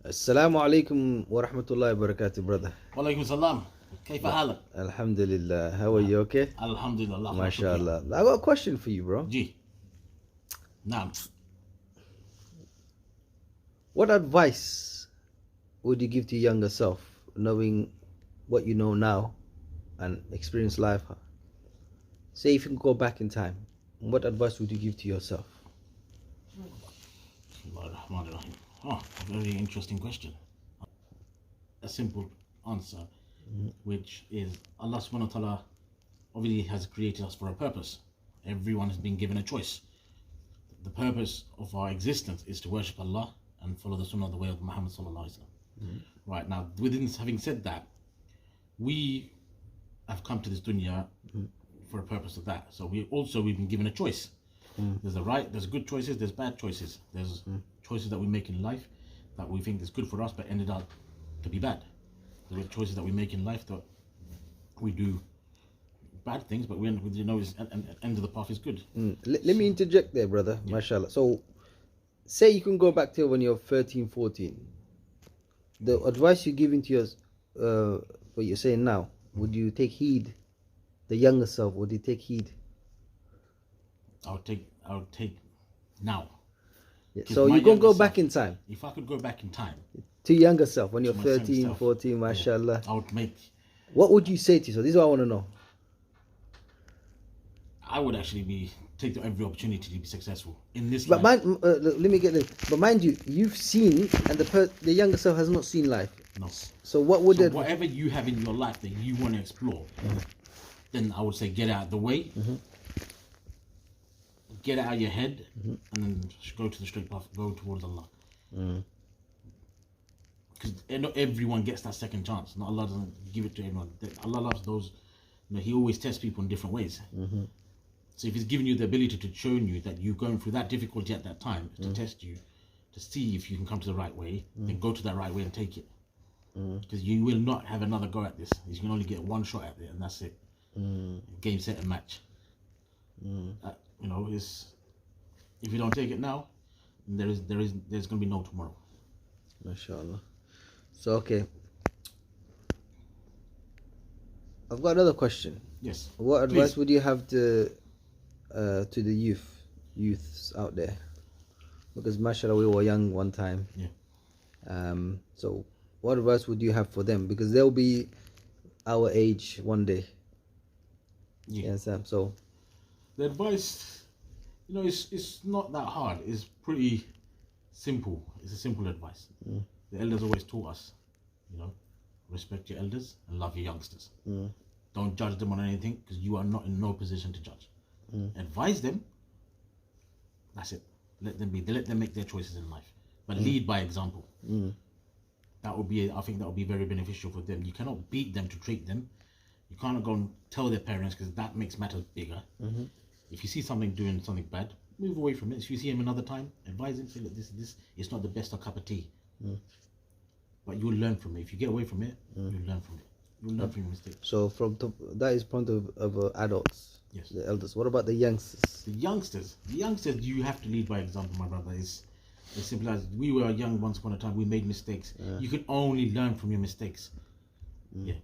السلام عليكم ورحمة الله وبركاته brother. وعليكم السلام. كيف حالك؟ Alhamdulillah. How are you? Okay? Alhamdulillah. MashaAllah. I got a question for you, bro. جي. نعم. What advice would you give to your younger self, knowing what you know now and experience life? Say if you can go back in time, what advice would you give to yourself? Oh, a very interesting question. A simple answer, which is Allah subhanahu wa ta'ala obviously has created us for a purpose. Everyone has been given a choice. The purpose of our existence is to worship Allah and follow the sunnah, the way of Muhammad sallallahu alaihi wasallam. Right, now, within having said that, we have come to this dunya for a purpose of that. So we've been given a choice. There's good choices, there's bad choices. There's choices that we make in life that we think is good for us but ended up to be bad. There are choices that we make in life that we do bad things, but end of the path is good. Let me interject there, brother. Yeah. MashaAllah. So say you can go back to when you're 13, 14. The advice you're giving to what you're saying now, would you take heed? The younger self, would you take heed? I would take now. Yeah. So you can go back in time. If I could go back in time to younger self when you're 13, 14, mashallah. I would make. What would you say to yourself? This is what I want to know. I would actually take every opportunity to be successful in this but life. Let me get this. But mind you, you've seen, and the younger self has not seen life. No. So whatever you have in your life that you want to explore, then I would say get out of the way. Get it out of your head, and then go to the straight path. Go towards Allah. Because not everyone gets that second chance. Not Allah doesn't give it to everyone. Allah loves those. He always tests people in different ways. So if He's giving you the ability to show you that you're going through that difficulty at that time to test you, to see if you can come to the right way, then go to that right way and take it. Because you will not have another go at this. You can only get one shot at it, and that's it. Game, set, and match. If you don't take it now, there's going to be no tomorrow. MashaAllah. So okay, I've got another question. Yes. What advice would you have to the youths out there? Because mashallah, we were young one time. Yeah. So what advice would you have for them? Because they'll be our age one day. Yeah. Yes, so the advice, it's not that hard. It's pretty simple. It's a simple advice. The elders always taught us, respect your elders and love your youngsters. Don't judge them on anything because you are not in no position to judge. Advise them. That's it. Let them make their choices in life, but lead by example. I think that would be very beneficial for them. You cannot beat them to treat them. You can't go and tell their parents because that makes matters bigger. If you see doing something bad, move away from it. If you see him another time, advise him, say that this is not the best of cup of tea. But you'll learn from it. If you get away from it, you'll learn from it. You'll learn from your mistakes. So that is point of adults. Yes. The elders. What about the youngsters? The youngsters, you have to lead by example, my brother. It's as simple as we were young once upon a time. We made mistakes. You can only learn from your mistakes. Yeah,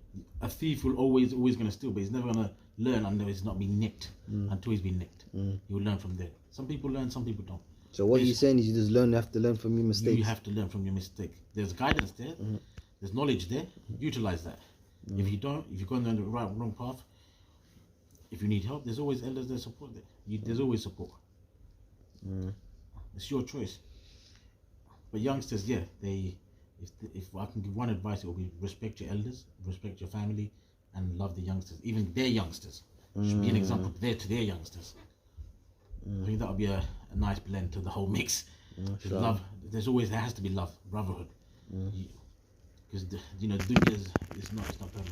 a thief will always going to steal, but he's never going to learn until he's not been nicked. Until he's been nicked, he will learn from there. Some people learn, some people don't. So what you're saying is you just have to learn from your mistakes. You have to learn from your mistake. There's guidance there. There's knowledge there. Utilize that. If you don't, if you're going down the wrong path, if you need help, there's always elders there support there. There's always support. It's your choice. But youngsters, yeah, if I can give one advice, it will be respect your elders, respect your family, and love the youngsters. Even their youngsters should be an example to their youngsters. I think that would be a nice blend to the whole mix. Sure. Love, there has to be love, brotherhood. Because dunya it's not perfect.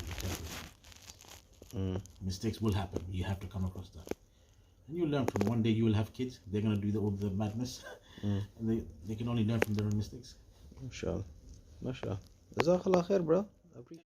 Mistakes will happen. You have to come across that, and you'll learn from. One day you will have kids. They're gonna do all the madness, and they can only learn from their own mistakes. Mashallah. Jazakallah khair, bro. I appreciate